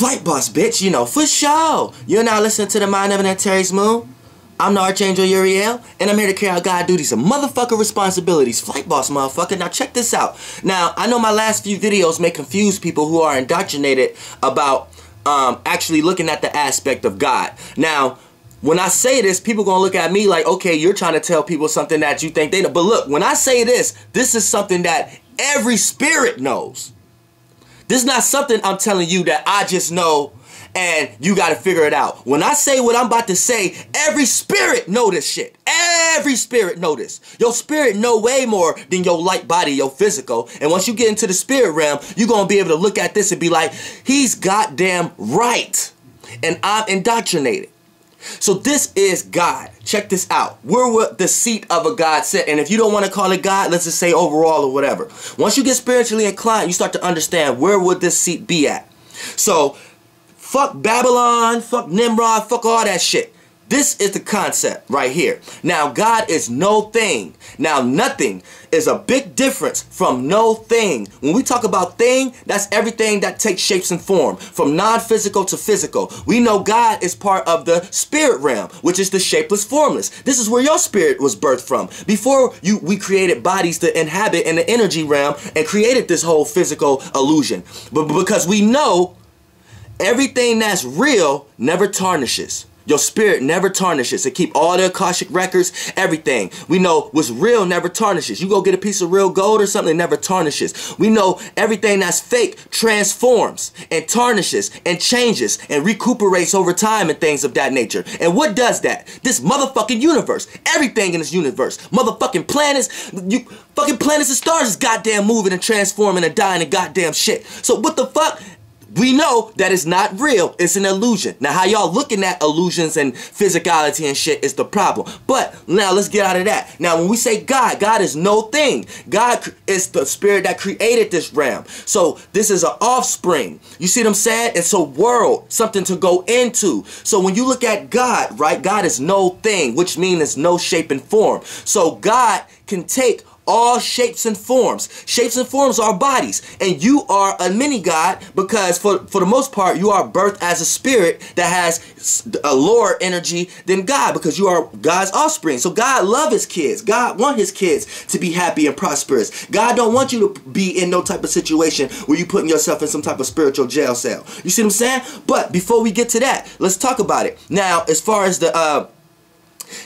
Flight boss, bitch, you know, for sure. You're now listening to the Mind of an Antares Moon. I'm the Archangel Uriel, and I'm here to carry out God duties and motherfucker responsibilities. Flight boss, motherfucker. Now check this out. Now, I know my last few videos may confuse people who are indoctrinated about actually looking at the aspect of God. Now, when I say this, people gonna look at me like, okay, you're trying to tell people something that you think they know. But look, when I say this is something that every spirit knows. This is not something I'm telling you that I just know and you got to figure it out. When I say what I'm about to say, every spirit know this shit. Every spirit know this. Your spirit know way more than your light body, your physical. And once you get into the spirit realm, you're going to be able to look at this and be like, he's goddamn right. And I'm indoctrinated. So this is God. Check this out. We're the seat of a God set. And if you don't want to call it God, let's just say overall or whatever. Once you get spiritually inclined, you start to understand where would this seat be at. So fuck Babylon, fuck Nimrod, fuck all that shit. This is the concept right here. Now, God is no thing. Now, nothing is a big difference from no thing. When we talk about thing, that's everything that takes shapes and form, from non-physical to physical. We know God is part of the spirit realm, which is the shapeless, formless. This is where your spirit was birthed from. Before we created bodies to inhabit in the energy realm and created this whole physical illusion. But because we know everything that's real never tarnishes. Your spirit never tarnishes. They keep all the Akashic records, everything. We know what's real never tarnishes. You go get a piece of real gold or something, it never tarnishes. We know everything that's fake transforms and tarnishes and changes and recuperates over time and things of that nature. And what does that? This motherfucking universe. Everything in this universe. Motherfucking planets. Fucking planets and stars is goddamn moving and transforming and dying and goddamn shit. So what the fuck? We know that it's not real. It's an illusion. Now, how y'all looking at illusions and physicality and shit is the problem. But now let's get out of that. Now, when we say God, God is no thing. God is the spirit that created this realm. So this is an offspring. You see what I'm saying? It's a world, something to go into. So when you look at God, right, God is no thing, which means it's no shape and form. So God can take all shapes and forms. Shapes and forms are bodies. And you are a mini God because for the most part, you are birthed as a spirit that has a lower energy than God because you are God's offspring. So God loves his kids. God wants his kids to be happy and prosperous. God don't want you to be in no type of situation where you're putting yourself in some type of spiritual jail cell. You see what I'm saying? But before we get to that, let's talk about it. Now, as far as the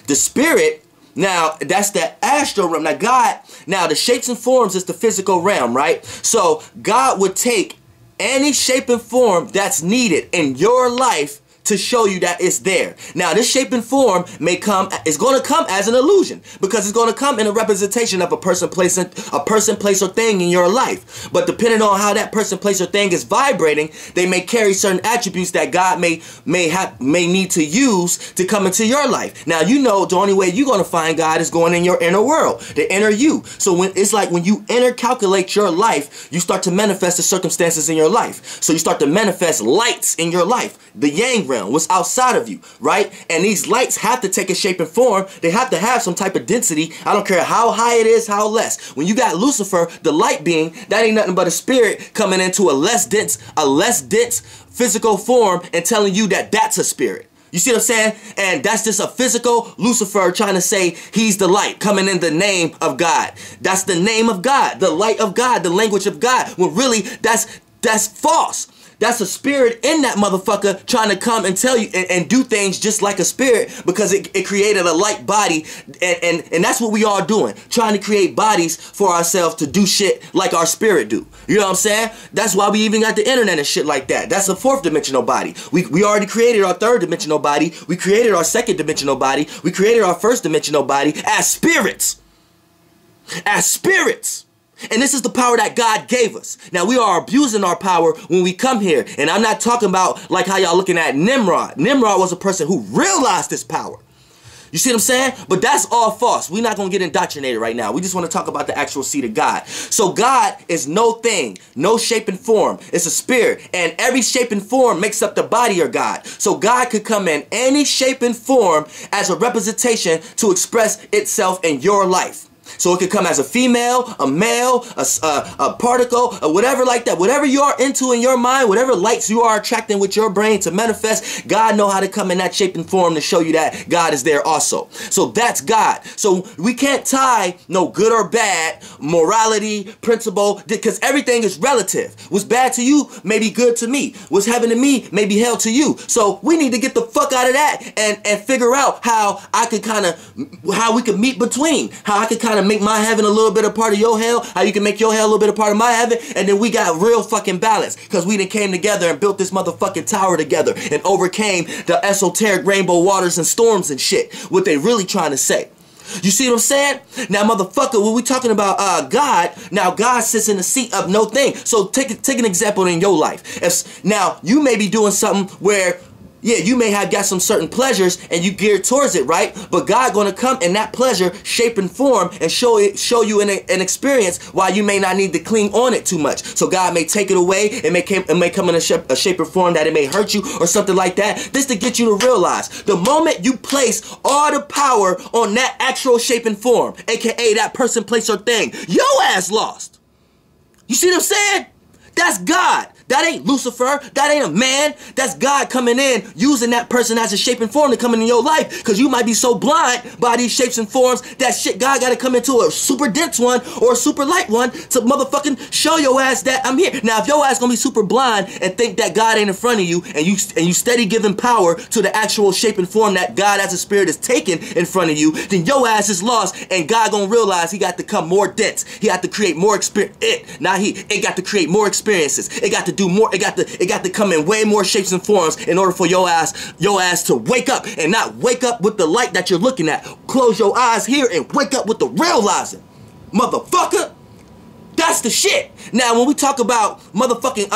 spirit, now, that's the astral realm. Now, God, now the shapes and forms is the physical realm, right? So, God would take any shape and form that's needed in your life to show you that it's there. Now, this shape and form may come, it's going to come as an illusion because it's going to come in a representation of a person, place, or thing in your life. But depending on how that person, place, or thing is vibrating, they may carry certain attributes that God may need to use to come into your life. Now, you know the only way you're going to find God is going in your inner world, the inner you. So when it's like when you calculate your life, you start to manifest the circumstances in your life. So you start to manifest lights in your life, the yang realm, what's outside of you, right? And these lights have to take a shape and form. They have to have some type of density. I don't care how high it is, how less. When you got Lucifer, the light being, that ain't nothing but a spirit coming into a less dense physical form and telling you that that's a spirit. You see what I'm saying? And that's just a physical Lucifer trying to say he's the light, coming in the name of God. That's the name of God, the light of God, the language of God. When really, that's false. That's a spirit in that motherfucker trying to come and tell you and do things just like a spirit because it created a light body. And that's what we are doing. Trying to create bodies for ourselves to do shit like our spirit do. You know what I'm saying? That's why we even got the internet and shit like that. That's a fourth dimensional body. We already created our third dimensional body. We created our second dimensional body. We created our first dimensional body as spirits. As spirits. And this is the power that God gave us. Now, we are abusing our power when we come here. And I'm not talking about like how y'all looking at Nimrod. Nimrod was a person who realized this power. You see what I'm saying? But that's all false. We're not going to get indoctrinated right now. We just want to talk about the actual seed of God. So God is no thing, no shape and form. It's a spirit. And every shape and form makes up the body of God. So God could come in any shape and form as a representation to express itself in your life. So it could come as a female, a male, a particle, or whatever like that. Whatever you are into in your mind, whatever lights you are attracting with your brain to manifest, God know how to come in that shape and form to show you that God is there also. So that's God. So we can't tie no good or bad, morality, principle, because everything is relative. What's bad to you may be good to me. What's heaven to me may be hell to you. So we need to get the fuck out of that and figure out how I could how we could meet between, how I could kind of make my heaven a little bit a part of your hell, how you can make your hell a little bit a part of my heaven, and then we got real fucking balance because we done came together and built this motherfucking tower together and overcame the esoteric rainbow waters and storms and shit. What they really trying to say. You see what I'm saying? Now, motherfucker, when we talking about God, now God sits in the seat of no thing. So take an example in your life. Now, you may be doing something where, yeah, you may have got some certain pleasures and you geared towards it, right? But God gonna come in that pleasure, shape and form, and show you an experience while you may not need to cling on it too much. So God may take it away. It may come in a shape or form that it may hurt you or something like that. This to get you to realize the moment you place all the power on that actual shape and form, aka that person, place, or thing, your ass lost. You see what I'm saying? That's God. That ain't Lucifer. That ain't a man. That's God coming in, using that person as a shape and form to come into your life. Because you might be so blind by these shapes and forms that shit, God got to come into a super dense one or a super light one to motherfucking show your ass that I'm here. Now, if your ass gonna be super blind and think that God ain't in front of you, and you steady giving power to the actual shape and form that God as a spirit is taking in front of you, then your ass is lost, and God gonna realize he got to come more dense. He got to create more experience. It got to create more experiences. It got to do more. It got to come in way more shapes and forms in order for your ass to wake up, and not wake up with the light that you're looking at. Close your eyes here and wake up with the realizing, motherfucker. That's the shit. Now, when we talk about motherfucking,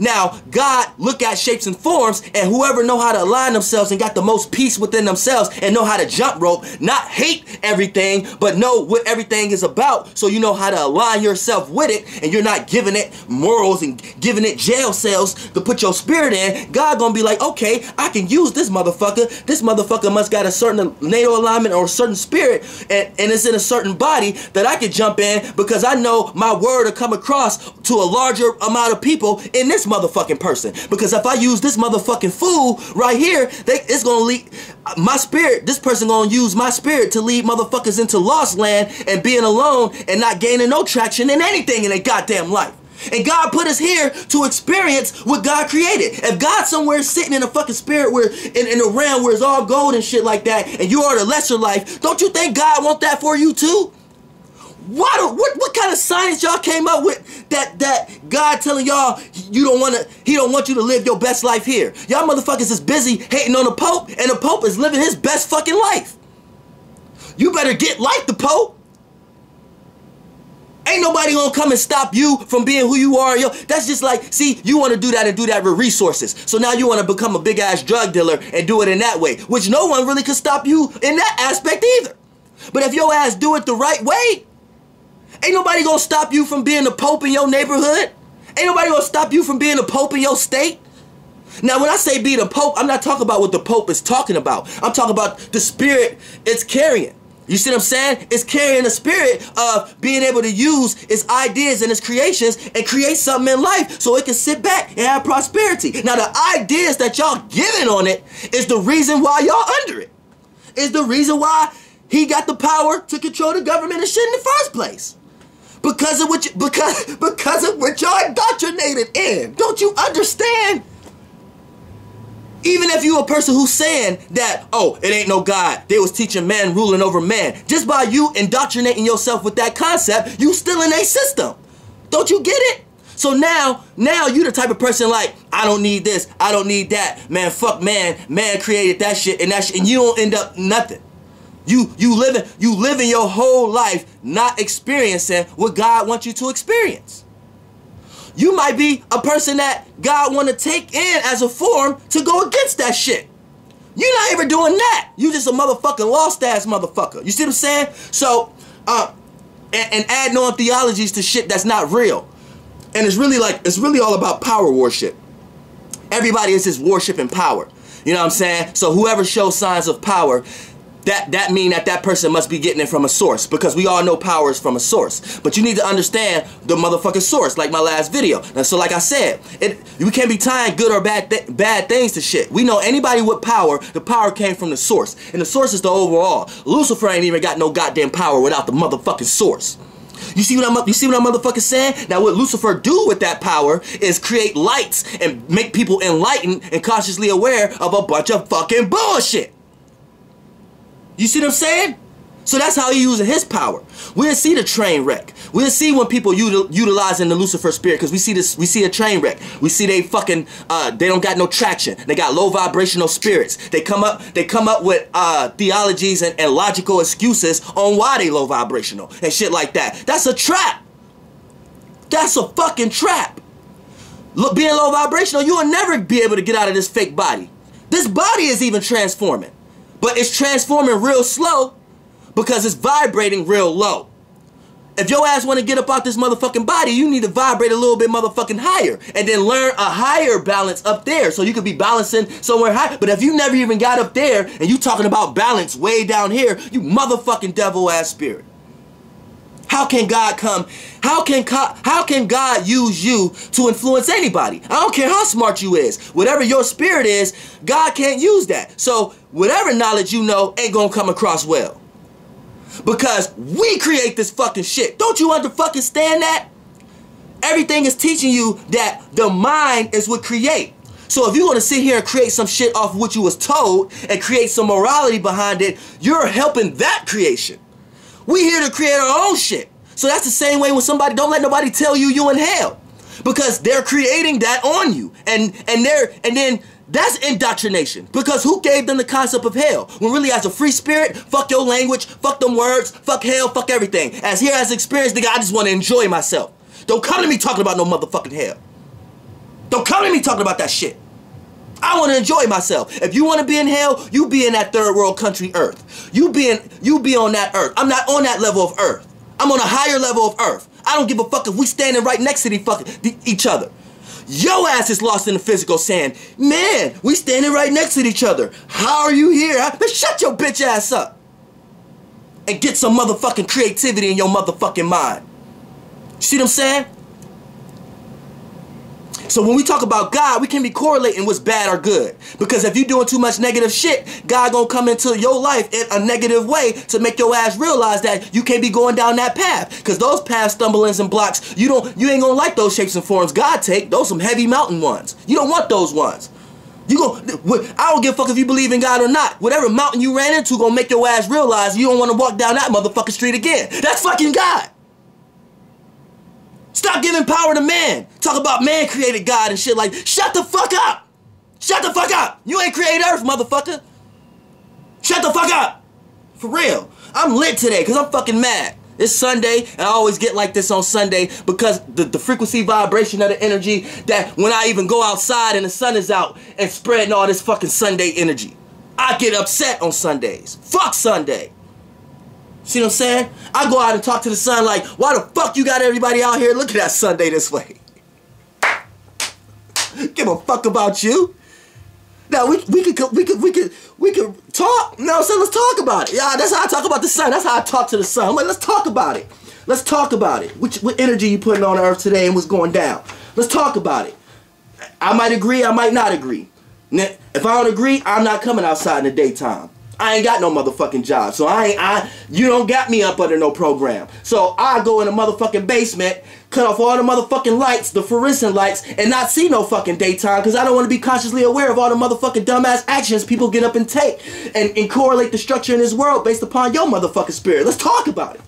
now, God look at shapes and forms, and whoever know how to align themselves and got the most peace within themselves and know how to jump rope, not hate everything, but know what everything is about, so you know how to align yourself with it, and you're not giving it morals and giving it jail cells to put your spirit in. God gonna be like, okay, I can use this motherfucker. This motherfucker must got a certain NATO alignment or a certain spirit, and it's in a certain body that I can jump in because I know my word to come across to a larger amount of people in this motherfucking person. Because if I use this motherfucking fool right here, it's gonna lead my spirit. This person gonna use my spirit to lead motherfuckers into lost land and being alone and not gaining no traction in anything in their goddamn life. And God put us here to experience what God created. If God's somewhere sitting in a fucking spirit where in a realm where it's all gold and shit like that, and you are the lesser life, don't you think God want that for you too? What kind of science y'all came up with that God telling y'all he don't want you to live your best life here? Y'all motherfuckers is busy hating on the Pope, and the Pope is living his best fucking life. You better get like the Pope. Ain't nobody gonna come and stop you from being who you are. Yo, that's just like, see, you want to do that and do that with resources. So now you want to become a big ass drug dealer and do it in that way, which no one really could stop you in that aspect either. But if your ass do it the right way, ain't nobody gonna stop you from being the Pope in your neighborhood. Ain't nobody gonna stop you from being the Pope in your state. Now, when I say be the Pope, I'm not talking about what the Pope is talking about. I'm talking about the spirit it's carrying. You see what I'm saying? It's carrying the spirit of being able to use its ideas and its creations and create something in life so it can sit back and have prosperity. Now, the ideas that y'all giving on it is the reason why y'all under it. Is the reason why he got the power to control the government and shit in the first place. Because of what y'all indoctrinated in. Don't you understand? Even if you a person who's saying that, oh, it ain't no God, they was teaching man ruling over man. Just by you indoctrinating yourself with that concept, you still in a system. Don't you get it? So now you the type of person like, I don't need this, I don't need that. Man, fuck man. Man created that shit and you don't end up nothing. You living your whole life not experiencing what God wants you to experience. You might be a person that God want to take in as a form to go against that shit. You're not even doing that. You just a motherfucking lost ass motherfucker. You see what I'm saying? So, and adding on theologies to shit that's not real. And it's really all about power worship. Everybody is just worshiping power. You know what I'm saying? So whoever shows signs of power, that mean that person must be getting it from a source, because we all know power is from a source. But you need to understand the motherfucking source, like my last video. And so like I said, we can't be tying good or bad things to shit. We know anybody with power, the power came from the source. And the source is the overall. Lucifer ain't even got no goddamn power without the motherfucking source. You see what I'm motherfucking saying? Now what Lucifer do with that power is create lights and make people enlightened and consciously aware of a bunch of fucking bullshit. You see what I'm saying? So that's how he using his power. We'll see the train wreck. We'll see when people utilizing the Lucifer spirit, because we see a train wreck. We see they fucking they don't got no traction. They got low vibrational spirits. They come up with theologies and logical excuses on why they low vibrational and shit like that. That's a trap. That's a fucking trap. Look, being low vibrational, you will never be able to get out of this fake body. This body is even transforming. But it's transforming real slow because it's vibrating real low. If your ass want to get up out this motherfucking body, you need to vibrate a little bit motherfucking higher. And then learn a higher balance up there so you could be balancing somewhere high. But if you never even got up there and you talking about balance way down here, you motherfucking devil ass spirit. How can God come? How can God use you to influence anybody? I don't care how smart you is. Whatever your spirit is, God can't use that. So whatever knowledge you know ain't gonna come across well. Because we create this fucking shit. Don't you understand that? Everything is teaching you that the mind is what create. So if you want to sit here and create some shit off of what you was told and create some morality behind it, you're helping that creation. We here to create our own shit. So that's the same way when somebody, don't let nobody tell you in hell. Because they're creating that on you. And then that's indoctrination. Because who gave them the concept of hell? When really as a free spirit, fuck your language, fuck them words, fuck hell, fuck everything. As here as experience, nigga, I just want to enjoy myself. Don't come to me talking about no motherfucking hell. Don't come to me talking about that shit. I want to enjoy myself. If you want to be in hell, you be in that third world country earth. You be on that earth. I'm not on that level of earth. I'm on a higher level of earth. I don't give a fuck if we standing right next to each other. Your ass is lost in the physical saying, man, we standing right next to each other. How are you here? But shut your bitch ass up. And get some motherfucking creativity in your motherfucking mind. See what I'm saying? So when we talk about God, we can be correlating what's bad or good. Because if you're doing too much negative shit, God gonna come into your life in a negative way to make your ass realize that you can't be going down that path. Because those path stumblings and blocks, you ain't gonna like those shapes and forms God take. Those some heavy mountain ones. You don't want those ones. I don't give a fuck if you believe in God or not. Whatever mountain you ran into gonna make your ass realize you don't want to walk down that motherfucking street again. That's fucking God. Stop giving power to man. Talk about man created God and shit like, shut the fuck up. Shut the fuck up. You ain't created earth, motherfucker. Shut the fuck up. For real. I'm lit today because I'm fucking mad. It's Sunday, and I always get like this on Sunday because the frequency vibration of the energy that when I even go outside and the sun is out and spreading all this fucking Sunday energy, I get upset on Sundays. Fuck Sunday. See what I'm saying? I go out and talk to the sun like, why the fuck you got everybody out here looking at Sunday this way? Give a fuck about you. Now we could talk. No, so let's talk about it. Yeah, that's how I talk about the sun. That's how I talk to the sun. I'm like, let's talk about it. Let's talk about it. What energy you putting on Earth today and what's going down? Let's talk about it. I might agree. I might not agree. If I don't agree, I'm not coming outside in the daytime. I ain't got no motherfucking job, so you don't got me up under no program. So I go in the motherfucking basement, cut off all the motherfucking lights, the fluorescent lights, and not see no fucking daytime because I don't want to be consciously aware of all the motherfucking dumbass actions people get up and take and correlate the structure in this world based upon your motherfucking spirit. Let's talk about it.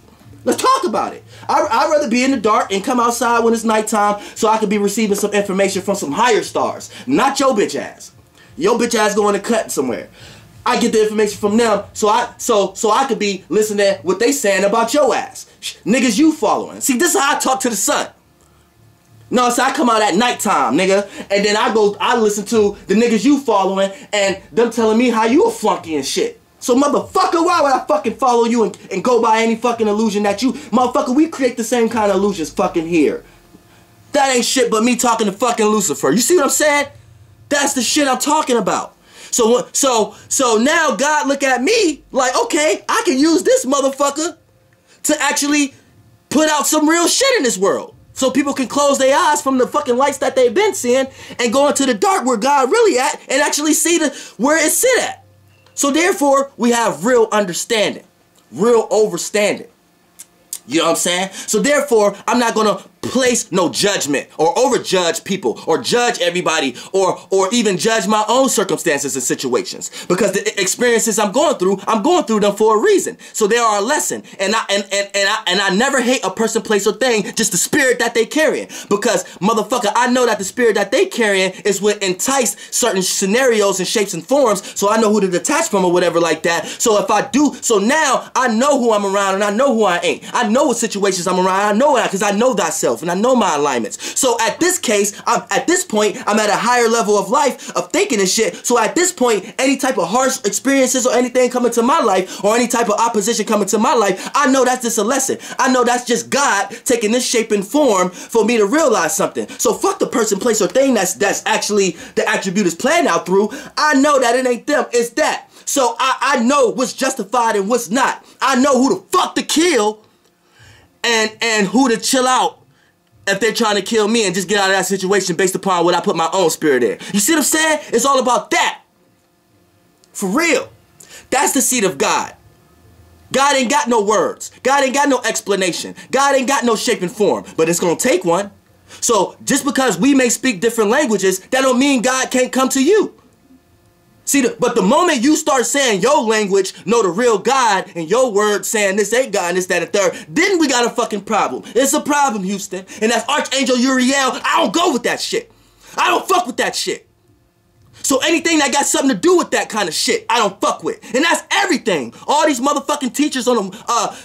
Let's talk about it. I'd rather be in the dark and come outside when it's nighttime so I could be receiving some information from some higher stars, not your bitch ass. Your bitch ass going to cut somewhere. I get the information from them so I could be listening to what they saying about your ass. Niggas you following. See, this is how I talk to the sun. No, so I come out at nighttime, nigga, and then I listen to the niggas you following and them telling me how you a flunky and shit. So motherfucker, why would I fucking follow you and go by any fucking illusion that you, motherfucker, we create the same kind of illusions fucking here. That ain't shit but me talking to fucking Lucifer. You see what I'm saying? That's the shit I'm talking about. So now God look at me like, okay, I can use this motherfucker to actually put out some real shit in this world. So people can close their eyes from the fucking lights that they've been seeing and go into the dark where God really at and actually see where it sit at. So therefore, we have real understanding, real overstanding. You know what I'm saying? So therefore, I'm not going to place no judgment or overjudge people or judge everybody or even judge my own circumstances and situations, because the experiences I'm going through them for a reason. So they are a lesson, and I never hate a person, place, or thing, just the spirit that they carrying, because motherfucker, I know that the spirit that they carrying is what entice certain scenarios and shapes and forms, so I know who to detach from or whatever like that. So if I do, so now I know who I'm around and I know who I ain't. I know what situations I'm around. I know it because I know thyself. And I know my alignments. So at this case, at this point, I'm at a higher level of life, of thinking and shit. So at this point, any type of harsh experiences or anything coming to my life, or any type of opposition coming to my life, I know that's just a lesson. I know that's just God taking this shape and form for me to realize something. So fuck the person, place, or thing that's actually the attribute is playing out through. I know that it ain't them, it's that. So I know what's justified and what's not. I know who the fuck to kill and who to chill out if they're trying to kill me and just get out of that situation based upon what I put my own spirit in. You see what I'm saying? It's all about that. For real. That's the seed of God. God ain't got no words. God ain't got no explanation. God ain't got no shape and form. But it's going to take one. So just because we may speak different languages, that don't mean God can't come to you. See, but the moment you start saying your language, know the real God, and your word saying this ain't God and this, that, and third, then we got a fucking problem. It's a problem, Houston. And that's Archangel Uriel. I don't go with that shit. I don't fuck with that shit. So anything that got something to do with that kind of shit, I don't fuck with. And that's everything. All these motherfucking teachers on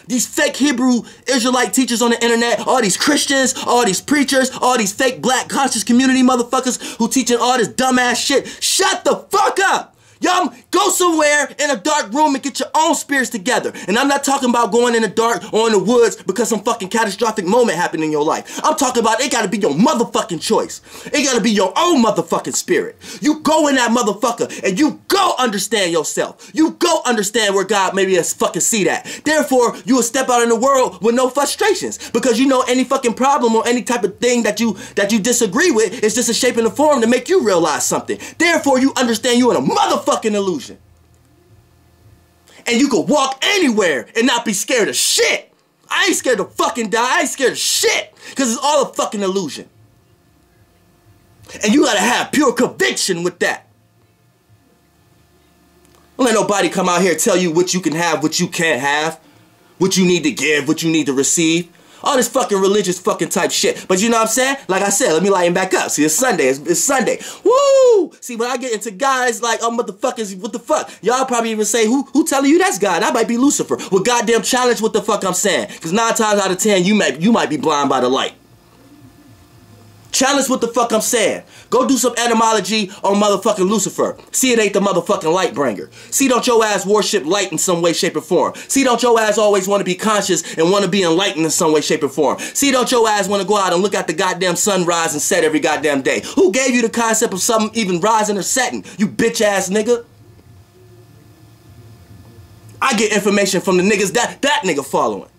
these fake Hebrew Israelite teachers on the internet, all these Christians, all these preachers, all these fake black conscious community motherfuckers who teaching all this dumbass shit. Shut the fuck up. Y'all go somewhere in a dark room and get your own spirits together. And I'm not talking about going in the dark or in the woods because some fucking catastrophic moment happened in your life. I'm talking about it gotta be your motherfucking choice. It gotta be your own motherfucking spirit. You go in that motherfucker and you go understand yourself. You go understand where God maybe has fucking see that. Therefore, you will step out in the world with no frustrations, because you know any fucking problem or any type of thing that you disagree with is just a shape and a form to make you realize something. Therefore, you understand you in a motherfucking illusion. And you could walk anywhere and not be scared of shit. I ain't scared to fucking die. I ain't scared of shit, because it's all a fucking illusion. And you gotta have pure conviction with that. Don't let nobody come out here and tell you what you can have, what you can't have, what you need to give, what you need to receive. All this fucking religious fucking type shit. But you know what I'm saying? Like I said, let me lighten back up. See, it's Sunday. It's Sunday. Woo! See, when I get into guys like, oh, motherfuckers, what the fuck? Y'all probably even say, who telling you that's God? That might be Lucifer. Well, goddamn challenge what the fuck I'm saying. Because 9 times out of 10, you might be blind by the light. Challenge what the fuck I'm saying. Go do some etymology on motherfucking Lucifer. See, it ain't the motherfucking light bringer. See, don't your ass worship light in some way, shape, or form. See, don't your ass always want to be conscious and want to be enlightened in some way, shape, or form. See, don't your ass want to go out and look at the goddamn sun rise and set every goddamn day. Who gave you the concept of something even rising or setting? You bitch ass nigga. I get information from the niggas that nigga following.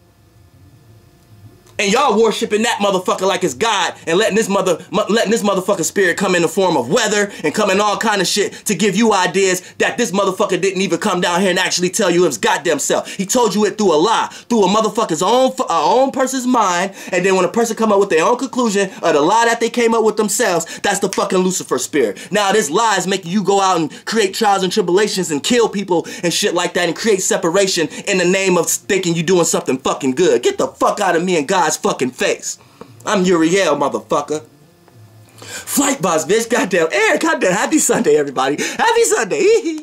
And y'all worshiping that motherfucker like it's God, and letting this motherfucker spirit come in the form of weather and come in all kind of shit to give you ideas that this motherfucker didn't even come down here and actually tell you his goddamn self. He told you it through a lie, through a motherfucker's own person's mind, and then when a person come up with their own conclusion of the lie that they came up with themselves, that's the fucking Lucifer spirit. Now this lie is making you go out and create trials and tribulations and kill people and shit like that and create separation in the name of thinking you doing something fucking good. Get the fuck out of me and God's fucking face. I'm Uriel, motherfucker. FLIGHTZ, bitch. Goddamn. Goddamn. Happy Sunday, everybody. Happy Sunday.